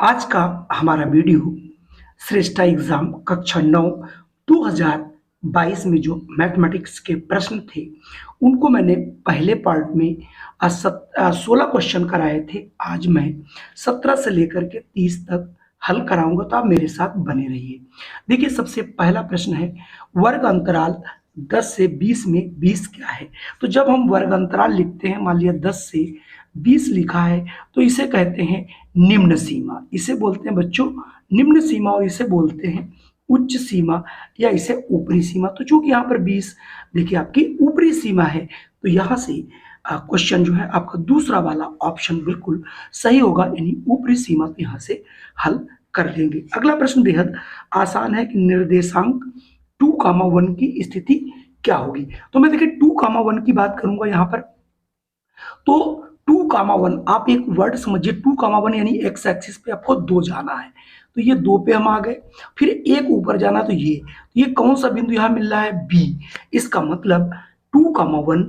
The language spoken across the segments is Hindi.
आज का हमारा वीडियो श्रेष्ठा एग्जाम कक्षा 9 2022 में जो मैथमेटिक्स के प्रश्न थे उनको मैंने पहले पार्ट में 16 क्वेश्चन कराए थे। आज मैं 17 से लेकर के 30 तक हल कराऊंगा, तो आप मेरे साथ बने रहिए। देखिए, सबसे पहला प्रश्न है वर्ग अंतराल 10 से 20 में 20 क्या है। तो जब हम वर्ग अंतराल लिखते हैं, मान लिया 10 से 20 लिखा है, तो इसे कहते हैं निम्न सीमा। इसे बोलते हैं बच्चों निम्न सीमा, और इसे बोलते हैं उच्च सीमा या इसे ऊपरी सीमा। तो चूंकि यहाँ पर 20 देखिए आपकी ऊपरी सीमा है, तो यहाँ से क्वेश्चन जो है आपका दूसरा वाला ऑप्शन बिल्कुल सही होगा, यानी ऊपरी सीमा को यहाँ से हल कर लेंगे। अगला प्रश्न बेहद आसान है कि निर्देशांक 2,1 की स्थिति क्या होगी। तो मैं देखिए 2,1 की बात करूंगा यहाँ पर। तो 2,1 आप एक वर्ड समझिए, 2,1 यानी एक्स एक्सिस पे आपको 2 जाना है, तो ये 2 पे हम आ गए। फिर एक ऊपर जाना, तो ये कौन सा बिंदु यहाँ मिल रहा है, बी। इसका मतलब 2,1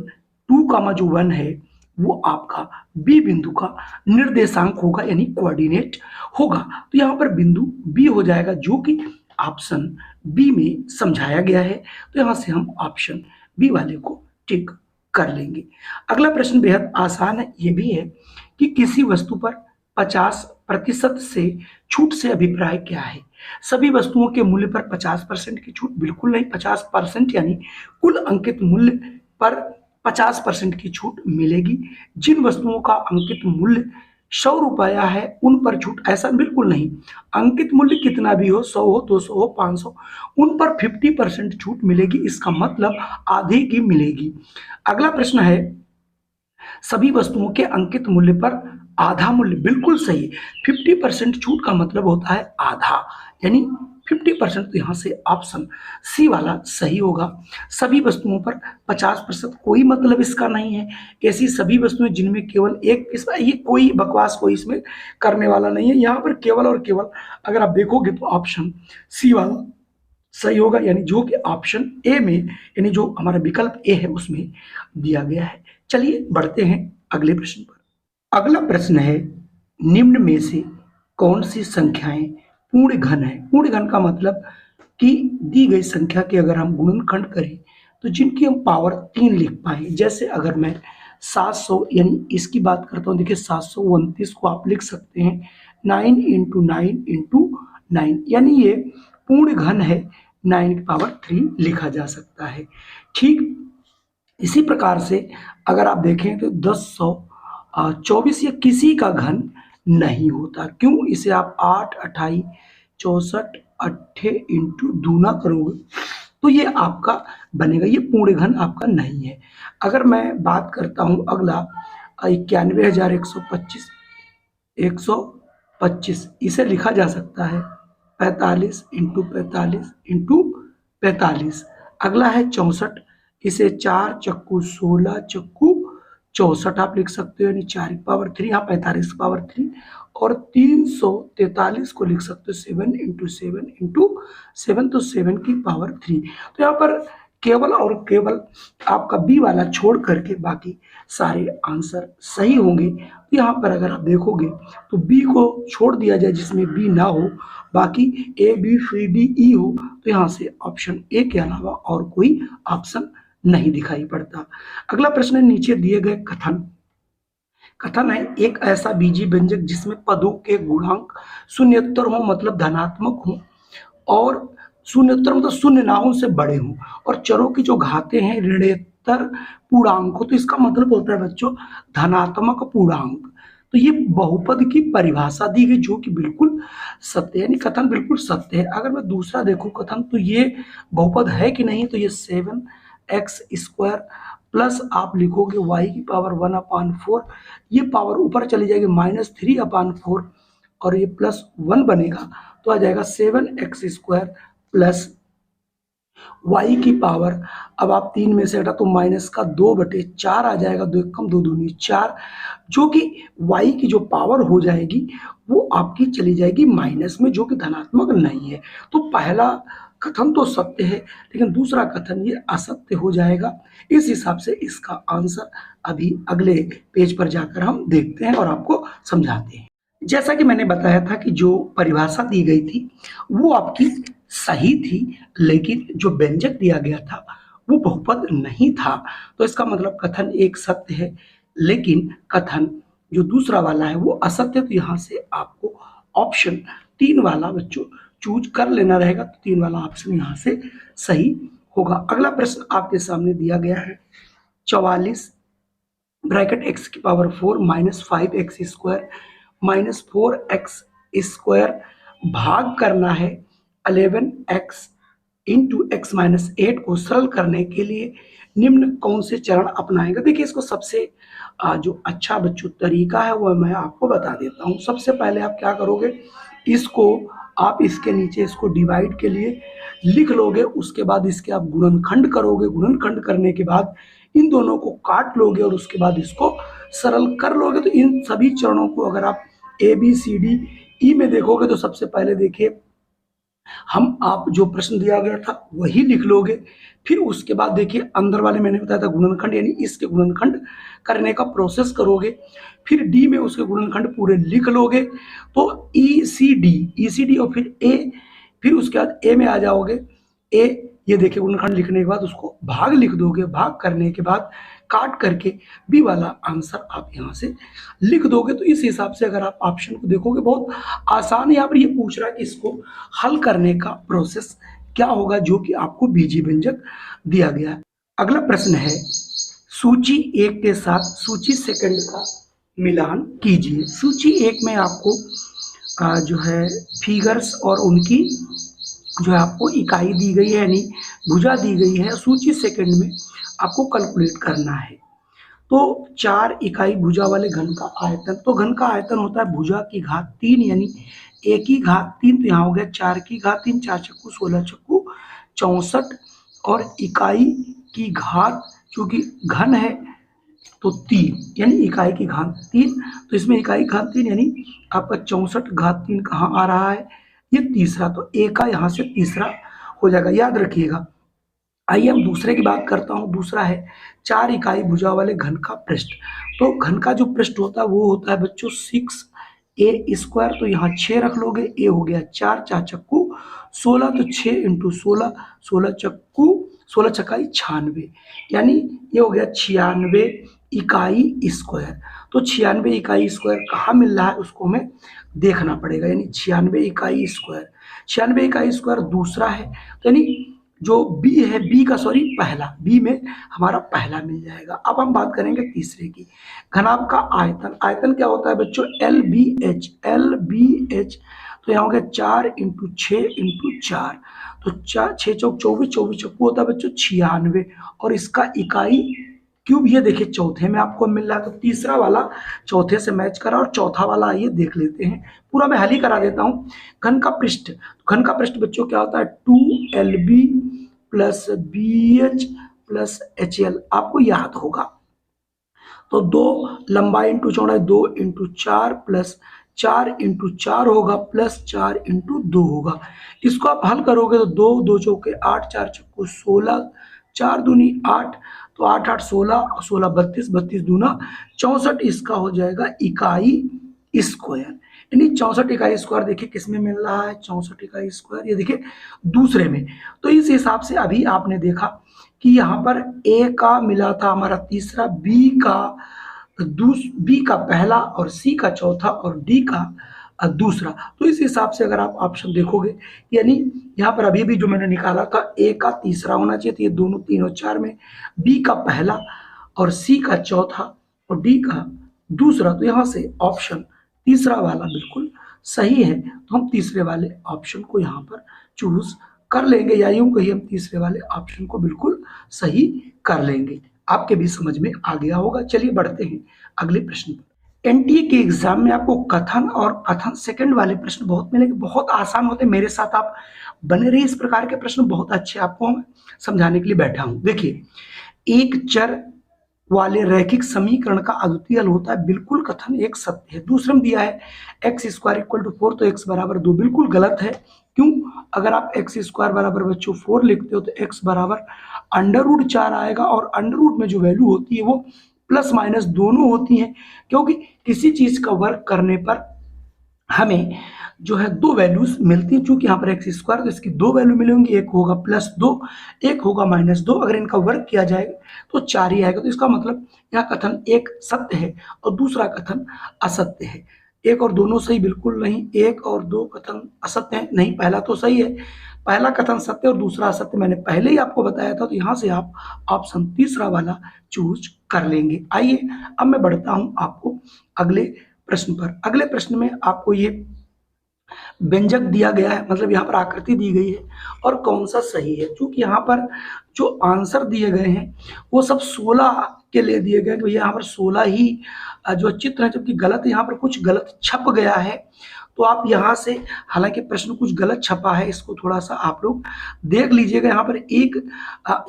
2,1 है वो आपका बी बिंदु का निर्देशांक होगा, यानी कोऑर्डिनेट होगा। तो यहाँ पर बिंदु बी हो जाएगा, जो कि ऑप्शन बी में समझाया गया है। तो यहाँ से हम ऑप्शन बी वाले को टिक कर लेंगे। अगला प्रश्न बेहद आसान है, ये भी है कि किसी वस्तु पर 50% से छूट से अभिप्राय क्या है। सभी वस्तुओं के मूल्य पर 50% की छूट बिल्कुल नहीं, 50% यानी कुल अंकित मूल्य पर 50% की छूट मिलेगी। जिन वस्तुओं का अंकित मूल्य 100 रुपया है उन पर छूट, ऐसा बिल्कुल नहीं। अंकित मूल्य कितना भी हो, 100 हो, 200 हो, 500, उन पर 50% छूट मिलेगी। इसका मतलब आधी की मिलेगी। अगला प्रश्न है सभी वस्तुओं के अंकित मूल्य पर आधा मूल्य, बिल्कुल सही। 50% छूट का मतलब होता है आधा, यानी 50%। तो यहाँ से ऑप्शन सी वाला सही होगा। सभी वस्तुओं पर 50%, कोई मतलब इसका नहीं है। ऐसी सभी वस्तुएं जिनमें केवल एक पीस, ये कोई बकवास कोई इसमें करने वाला नहीं है। यहाँ पर केवल और केवल अगर आप देखोगे तो ऑप्शन सी वाला सही होगा, यानी जो कि ऑप्शन ए में, यानी जो हमारा विकल्प ए है उसमें दिया गया है। चलिए बढ़ते हैं अगले प्रश्न पर। अगला प्रश्न है निम्न में से कौन सी संख्याएं पूर्ण घन है। पूर्ण घन का मतलब कि दी गई संख्या के अगर हम गुणनखंड करें तो जिनकी हम पावर 3 लिख पाए। जैसे अगर मैं 700 यानी इसकी बात करता हूँ, देखिए 729 को आप लिख सकते हैं 9 इंटू 9 इंटू 9, यानी ये पूर्ण घन है, 9 की पावर 3 लिखा जा सकता है। ठीक इसी प्रकार से अगर आप देखें तो 1024 ये किसी का घन नहीं होता। क्यों, इसे आप 8 28 64 अट्ठे इंटू दूना करोगे तो ये आपका बनेगा, ये पूर्ण घन आपका नहीं है। अगर मैं बात करता हूं अगला 91,125 125, इसे लिखा जा सकता है 45 इंटू 45 इंटू 45। अगला है 64, इसे 4 चक्कू 16 चक्कू 64 आप लिख सकते हो, यानी 4 की पावर 3, यहाँ 45 की पावर 3, और 343 को लिख सकते हो 7 इंटू 7 इंटू 7, तो 7 की पावर 3। तो यहाँ पर केवल और केवल आपका बी वाला छोड़ करके बाकी सारे आंसर सही होंगे। तो यहाँ पर अगर आप देखोगे तो बी को छोड़ दिया जाए जिसमें बी ना हो, बाकी A B C D E हो, तो यहाँ से ऑप्शन ए के अलावा और कोई ऑप्शन नहीं दिखाई पड़ता। अगला प्रश्न है नीचे दिए गए कथन। कथन है एक ऐसा बीजीय व्यंजक जिसमें पदों के गुणांक शून्योत्तर हो, मतलब धनात्मक हो, और शून्योत्तर मतलब शून्य ना हो, उनसे बड़े हों, और चरों की जो घातें हैं ऋणोत्तर पूर्णांक हो। तो इसका मतलब होता है बच्चों धनात्मक पूर्णांक। तो ये बहुपद की परिभाषा दी गई, जो कि बिल्कुल सत्य है, यानी कथन बिल्कुल सत्य है। अगर मैं दूसरा देखूं कथन, तो ये बहुपद है कि नहीं, तो ये 7x² प्लस आप लिखोगे y की पावर 1/4, ये पावर ऊपर चली जाएगी -3/4, और ये +1 बनेगा, तो आ जाएगा 7x² प्लस y की पावर, अब आप 3 में से हटा तो -2/4 आ जाएगा, 2 कम 2 दूनी 4, जो कि y की जो पावर हो जाएगी वो आपकी चली जाएगी माइनस में, जो कि धनात्मक नहीं है। तो पहला कथन तो सत्य है, लेकिन दूसरा कथन ये असत्य हो जाएगा। इस हिसाब से इसका आंसर अभी अगले पेज पर जाकर हम देखते हैं और आपको समझाते हैं। जैसा कि मैंने बताया था कि जो परिभाषा दी गई थी वो आपकी सही थी, लेकिन जो व्यंजक दिया गया था वो बहुपद नहीं था। तो इसका मतलब कथन एक सत्य है, लेकिन कथन जो दूसरा वाला है वो असत्य। तो यहाँ से आपको ऑप्शन 3 वाला बच्चों चूज कर लेना रहेगा। तो 3 वाला ऑप्शन यहाँ से सही होगा। अगला प्रश्न आपके सामने दिया गया है 44 ब्रैकेट एक्स की power 4 minus 5x² minus 4x² भाग करना है 11x इंटू एक्स माइनस 8 को सरल करने के लिए निम्न कौन से चरण अपनाएंगे। देखिए इसको सबसे जो अच्छा बच्चों तरीका है वो मैं आपको बता देता हूँ। सबसे पहले आप क्या करोगे, इसको आप इसके नीचे इसको डिवाइड के लिए लिख लोगे, उसके बाद इसके आप गुणनखंड करोगे, गुणनखंड करने के बाद इन दोनों को काट लोगे और उसके बाद इसको सरल कर लोगे। तो इन सभी चरणों को अगर आप A B C D E में देखोगे तो सबसे पहले देखिए हम आप जो प्रश्न दिया गया था वही लिख लोगे। फिर उसके बाद देखिए अंदर वाले मैंने बताया था गुणनखंड, यानी इसके गुणनखंड करने का प्रोसेस करोगे। फिर डी में उसके गुणनखंड पूरे लिख लोगे। तो ई सी डी और फिर ए, फिर उसके बाद ए में आ जाओगे। ए ये देखिए गुणनखंड लिखने के बाद उसको भाग लिख दोगे, भाग करने के बाद काट करके बी वाला आंसर आप यहाँ से लिख दोगे। तो इस हिसाब से अगर आप ऑप्शन को देखोगे बहुत आसान है। यहाँ पर ये पूछ रहा है कि इसको हल करने का प्रोसेस क्या होगा, जो कि आपको बीजी व्यंजक दिया गया है। अगला प्रश्न है सूची 1 के साथ सूची सेकंड का मिलान कीजिए। सूची 1 में आपको जो है फिगर्स और उनकी जो है आपको इकाई दी गई है, यानी भुजा दी गई है। सूची सेकंड में आपको कैलकुलेट करना है। तो 4 इकाई भुजा वाले घन का आयतन, तो घन का आयतन होता है भुजा की घात 3 यानी a की घात 3। तो यहाँ हो गया 4 की घात 3, 4 चक्कू 16 चक्कू 64, और इकाई की घात चूंकि घन है तो 3 यानी इकाई की घात 3। तो इसमें इकाई घात 3 यानी आपका 64 घात 3 कहाँ आ रहा है, ये तीसरा। तो a का यहाँ से तीसरा हो जाएगा, याद रखिएगा। आइए हम दूसरे की बात करता हूँ। दूसरा है 4 इकाई भुजा वाले घन का पृष्ठ। तो घन का जो पृष्ठ होता है वो होता है बच्चों 6a²। तो यहाँ 6 रख लोगे, a हो गया 4, 4 चक्कू 16, तो 6 इंटू 16, 16 चक्कू 16 छक्काई 96, यानी ये हो गया 96 इकाई स्क्वायर। तो 96 इकाई स्क्वायर कहाँ मिल रहा है उसको हमें देखना पड़ेगा, यानी 96 इकाई स्क्वायर। 96 इकाई स्क्वायर दूसरा है, तो यानी जो बी है, बी का सॉरी पहला, बी में हमारा पहला मिल जाएगा। अब हम बात करेंगे तीसरे की। घनाभ का आयतन, आयतन क्या होता है बच्चों, L B H, L B H. तो यहाँ हो गया 4 इंटू 6 इंटू 4, तो 4 6 चौक 24, 24 चक्कू होता है बच्चों 96, और इसका इकाई क्यूब ये देखिए चौथे में आपको मिल रहा है। तो तीसरा वाला चौथे से मैच करा, और चौथा वाला आइए देख लेते हैं। पूरा मैं हल ही करा देता हूँ। घन का पृष्ठ, घन का पृष्ठ बच्चों क्या होता है 2LB plus BH plus HL, आपको याद होगा। तो 2 लंबाई इंटू चौड़ाई 2 इंटू 4 प्लस 4 इंटू 4 होगा प्लस 4 इंटू 2 होगा। इसको आप हल करोगे तो 2 2 चौके 8, 4 चक्कू 16, 4 दूनी 8, तो 8 8 16, 16 32, 32 दूना 64, इसका हो जाएगा इकाई स्क्वायर। यानी 64 इकाई स्क्वायर देखिए किस में मिल रहा है, 64 इकाई स्क्वायर ये देखिए दूसरे में। तो इस हिसाब से अभी आपने देखा कि यहाँ पर ए का मिला था हमारा तीसरा, बी का पहला, और सी का चौथा, और डी का दूसरा। तो इस हिसाब से अगर आप ऑप्शन देखोगे, यानी यहाँ पर अभी भी जो मैंने निकाला था ए का तीसरा होना चाहिए, तो ये दोनों 3 और 4 में बी का पहला और सी का चौथा और डी का दूसरा। तो यहाँ से ऑप्शन तीसरा वाला बिल्कुल सही है। तो हम तीसरे वाले ऑप्शन को यहाँ पर चूज कर लेंगे, या यूं कहिए हम तीसरे वाले ऑप्शन को बिल्कुल सही कर लेंगे। आपके भी समझ में आ गया होगा। चलिए बढ़ते हैं अगले प्रश्न पर। एनटीए के एग्जाम में आपको कथन और कथन सेकंड वाले प्रश्न बहुत मिलेंगे, बहुत आसान होते हैं। मेरे साथ आप बने रहिए, इस प्रकार के प्रश्न बहुत अच्छे आपको मैं समझाने के लिए बैठा हूं। देखिए, एक चर वाले रैखिक समीकरण का अद्वितीय हल होता है, बिल्कुल कथन एक सत्य है। दूसरे में दिया है x² = 4, तो x बराबर 2, बिल्कुल गलत है। क्यों? अगर आप x² बराबर बच्चों 4 लिखते हो तो x बराबर √4 आएगा, और अंडर में जो वैल्यू होती है वो प्लस माइनस दोनों होती हैं, क्योंकि किसी चीज का वर्क करने पर हमें जो है दो वैल्यूज मिलती हैं, चूंकि यहाँ पर एक्स स्क्वायर तो इसकी दो वैल्यू मिलेंगी, एक होगा +2, एक होगा -2। अगर इनका वर्ग किया जाए तो 4 ही आएगा। तो इसका मतलब यहाँ कथन एक सत्य है और दूसरा कथन असत्य है। एक और दोनों सही बिल्कुल नहीं, एक और दो कथन असत्य है नहीं, पहला तो सही है, पहला कथन सत्य और दूसरा असत्य मैंने पहले ही आपको बताया था। तो यहाँ से आप ऑप्शन तीसरा वाला चूज कर लेंगे। आइए अब मैं बढ़ता हूँ आपको अगले प्रश्न पर। अगले प्रश्न में आपको ये व्यंजक दिया गया है, मतलब यहाँ पर आकृति दी गई है और कौन सा सही है। क्योंकि यहाँ पर जो आंसर दिए गए हैं वो सब 16 के लिए दिए गए, कि यहाँ पर 16 ही जो चित्र है, जबकि गलत यहाँ पर कुछ गलत छप गया है। तो आप यहाँ से, हालांकि प्रश्न कुछ गलत छपा है, इसको थोड़ा सा आप लोग देख लीजिएगा। यहाँ पर एक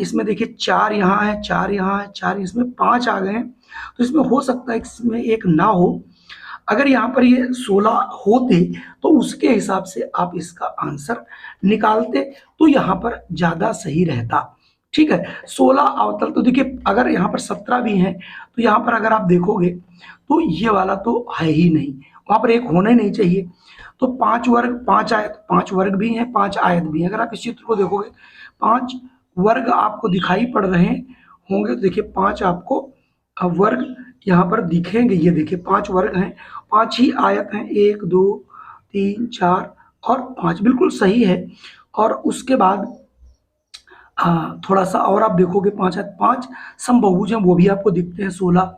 इसमें देखिए 4 यहाँ है, 4 यहाँ है, 4 इसमें 5 आ गए हैं। तो इसमें हो सकता है इसमें एक ना हो। अगर यहाँ पर ये 16 होते तो उसके हिसाब से आप इसका आंसर निकालते तो यहाँ पर ज़्यादा सही रहता। ठीक है, 16 अवतल, तो देखिए अगर यहाँ पर 17 भी हैं तो यहाँ पर अगर आप देखोगे तो ये वाला तो है ही नहीं, वहाँ पर एक होना ही नहीं चाहिए। तो 5 वर्ग 5 आयत, 5 वर्ग भी हैं 5 आयत भी हैं। अगर आप इस चित्र को देखोगे 5 वर्ग आपको दिखाई पड़ रहे होंगे, तो देखिए 5 आपको वर्ग यहाँ पर दिखेंगे। ये देखिए 5 वर्ग हैं, 5 ही आयत हैं, 1 2 3 4 और 5 बिल्कुल सही है। और उसके बाद थोड़ा सा और आप देखोगे 5 आयत, 5 समबाहुभुज हैं, वो भी आपको दिखते हैं। 16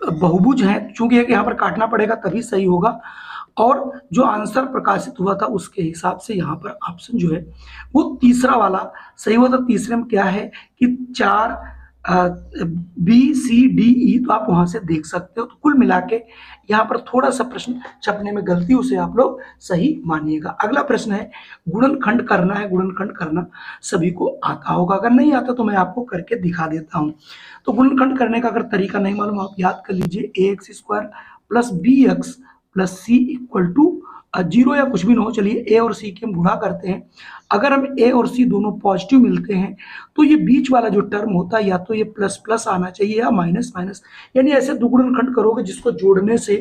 बहुभुज हैं, चूंकि यहाँ पर काटना पड़ेगा तभी सही होगा। और जो आंसर प्रकाशित हुआ था उसके हिसाब से यहाँ पर ऑप्शन जो है वो तीसरा वाला सही हुआ था। तीसरे में क्या है कि 4 BCDE, तो आप वहां से देख सकते हो। तो कुल मिला के यहाँ पर थोड़ा सा प्रश्न छपने में गलती, उसे आप लोग सही मानिएगा। अगला प्रश्न है गुणनखंड करना है। गुणनखंड करना सभी को आता होगा, अगर नहीं आता तो मैं आपको करके दिखा देता हूँ। तो गुणनखंड करने का अगर तरीका नहीं मालूम, आप याद कर लीजिए ax² + bx + c = 0 या कुछ भी ना हो। चलिए a और c के हम गुणा करते हैं। अगर हम a और c दोनों पॉजिटिव मिलते हैं तो ये बीच वाला जो टर्म होता है या तो ये प्लस प्लस आना चाहिए या माइनस माइनस, यानी ऐसे गुणनखंड करोगे जिसको जोड़ने से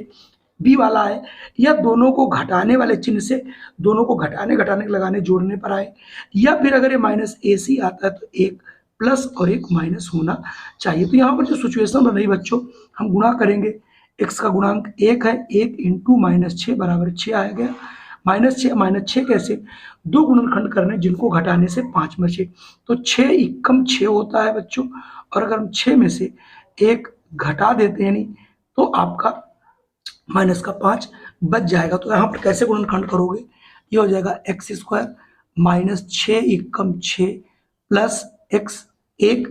b वाला आए, या दोनों को घटाने वाले चिन्ह से दोनों को घटाने घटाने लगाने जोड़ने पर आए, या फिर अगर ये -ac आता है तो एक प्लस और एक माइनस होना चाहिए। तो यहाँ पर जो सिचुएशन बन रही बच्चों, हम गुणा करेंगे, x का गुणांक 1 है, 1 × -6 = 6 आ गया। -6 कैसे, दो गुणनखंड करने जिनको घटाने से 5 बचे, तो 6 × 6 होता है बच्चों। और अगर हम 6 में से 1 घटा देते हैं, यानी तो आपका -5 बच जाएगा। तो यहाँ पर कैसे गुणनखंड करोगे, ये हो जाएगा x² - 6 × 6 + x 1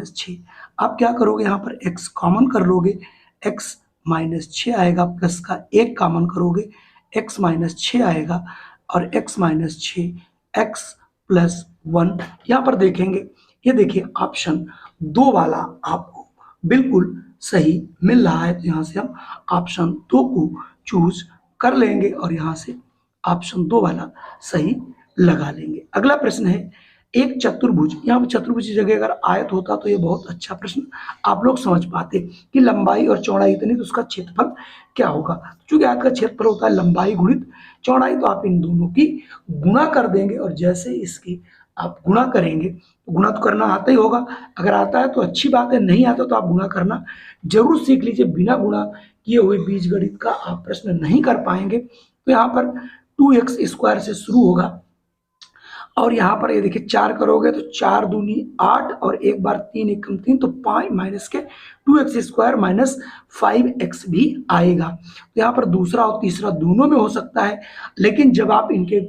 - 6। आप क्या करोगे, यहाँ पर x कॉमन कर लोगे, x -6 आएगा, प्लस का 1 कॉमन करोगे, x -6 आएगा और x -6 x + 1। यहाँ पर देखेंगे, ये देखिए ऑप्शन 2 वाला आपको बिल्कुल सही मिल रहा है। तो यहाँ से हम ऑप्शन 2 को चूज कर लेंगे और यहाँ से ऑप्शन 2 वाला सही लगा लेंगे। अगला प्रश्न है एक चतुर्भुज। यहाँ पर चतुर्भुज की जगह अगर आयत होता तो ये बहुत अच्छा प्रश्न आप लोग समझ पाते कि लंबाई और चौड़ाई इतनी, तो उसका क्षेत्रफल क्या होगा। क्योंकि आयत का क्षेत्रफल होता है लंबाई गुणित चौड़ाई, तो आप इन दोनों की गुणा कर देंगे और जैसे इसकी आप गुणा करेंगे, तो गुणा तो करना आता ही होगा। अगर आता है तो अच्छी बात है, नहीं आता तो आप गुणा करना जरूर सीख लीजिए। बिना गुणा किए हुए बीजगणित का आप प्रश्न नहीं कर पाएंगे। तो यहाँ पर 2x² से शुरू होगा और यहाँ पर ये देखिए 4 करोगे तो 4 दूनी 8 और एक बार 3 एकम 3, तो 5 माइनस के 2x² - 5x भी आएगा। तो यहाँ पर दूसरा और तीसरा दोनों में हो सकता है, लेकिन जब आप इनके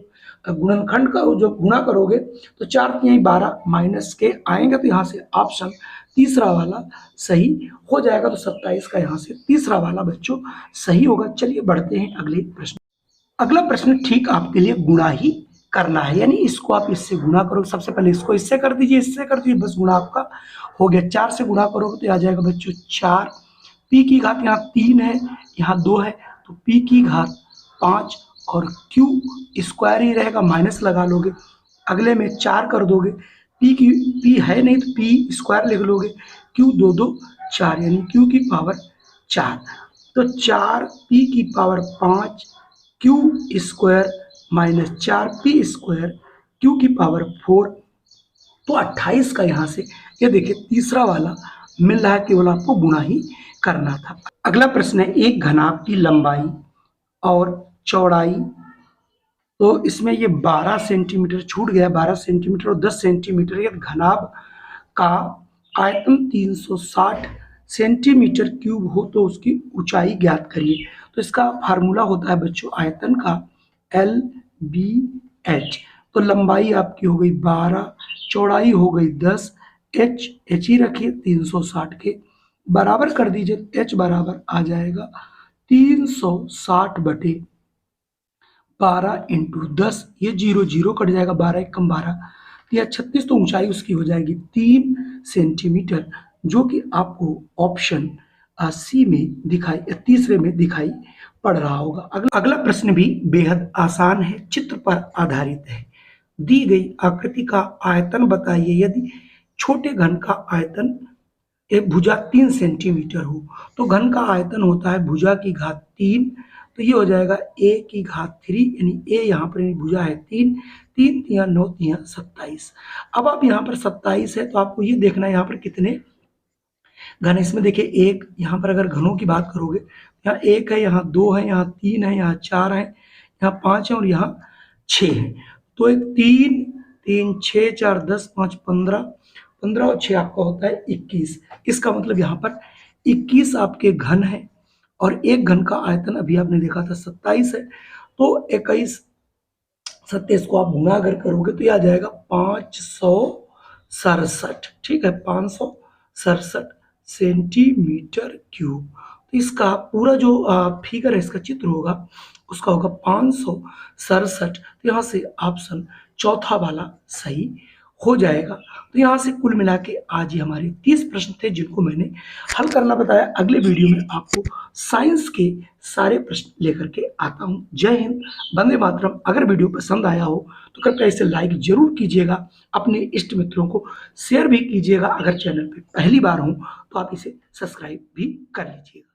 गुणनखंड का जो गुणा करोगे तो 4 3 12 माइनस के आएंगे। तो यहाँ से ऑप्शन तीसरा वाला सही हो जाएगा। तो 27 का यहाँ से तीसरा वाला बच्चों सही होगा। चलिए बढ़ते हैं अगले प्रश्न। अगला प्रश्न ठीक आपके लिए गुणा ही करना है, यानी इसको आप इससे गुणा करो। सबसे पहले इसको इससे कर दीजिए, इससे कर दीजिए, बस गुणा आपका हो गया। 4 से गुणा करोगे तो आ जाएगा बच्चों 4, p की घात यहाँ 3 है, यहाँ 2 है, तो p की घात 5 और q² ही रहेगा, माइनस लगा लोगे। अगले में 4 कर दोगे, p है नहीं तो p² लिख लोगे, q 2 2 4 यानी q की पावर 4। तो 4 p की power 5 Q square minus 4p² Q की पावर 4। तो 28 का यहाँ से ये देखिए तीसरा वाला मिल रहा है, केवल आपको गुणा ही करना था। अगला प्रश्न है, एक घनाभ की लंबाई और चौड़ाई, तो इसमें ये 12 सेंटीमीटर छूट गया, 12 सेंटीमीटर और 10 सेंटीमीटर। ये घनाभ का आयतन 360 सेंटीमीटर क्यूब हो तो उसकी ऊंचाई ज्ञात करिए। तो इसका फार्मूला होता है बच्चों आयतन का LBH। तो लंबाई आपकी हो गई 12, चौड़ाई हो गई 10, एच ही रखिए 360 के बराबर कर दीजिए। एच बराबर आ जाएगा 360/12 इंटू 10, ये 0 0 कट जाएगा, 12 1 कम 12, या 36। तो ऊंचाई उसकी हो जाएगी 3 सेंटीमीटर, जो कि आपको ऑप्शन सी में दिखाई, तीसरे में दिखाई पड़ रहा होगा। अगला प्रश्न भी बेहद आसान है, चित्र पर आधारित है। दी गई आकृति का आयतन बताइए। यदि छोटे घन का आयतन एक भुजा 3 सेंटीमीटर हो तो घन का आयतन होता है भुजा की घात 3, तो ये हो जाएगा a की घात 3, यानी a यहाँ पर भुजा है 3, 3 तिया 9 तिया 27। अब आप यहाँ पर 27 है तो आपको ये देखना है यहाँ पर कितने घन है। इसमें देखिए एक, यहाँ पर अगर घनों की बात करोगे, यहाँ 1 है, यहाँ 2 है, यहाँ 3 है, यहाँ 4 है, यहाँ 5 है और यहाँ 6 है। तो एक 3 3 6 4 10 5 15, 15 और 6 आपका होता है 21। इसका मतलब यहाँ पर 21 आपके घन है और एक घन का आयतन अभी आपने देखा था 27 है। तो 21 27 को आप गुणा अगर करोगे तो यह आ जाएगा 567। ठीक है, 567 सेंटीमीटर क्यूब। तो इसका पूरा जो फिगर है, इसका चित्र होगा, उसका होगा 567। तो यहाँ से ऑप्शन चौथा वाला सही हो जाएगा। तो यहाँ से कुल मिला के आज ये हमारे 30 प्रश्न थे जिनको मैंने हल करना बताया। अगले वीडियो में आपको साइंस के सारे प्रश्न लेकर के आता हूँ। जय हिंद, वंदे मातरम। अगर वीडियो पसंद आया हो तो कृपया इसे लाइक जरूर कीजिएगा, अपने इष्ट मित्रों को शेयर भी कीजिएगा। अगर चैनल पे पहली बार हो तो आप इसे सब्सक्राइब भी कर लीजिएगा।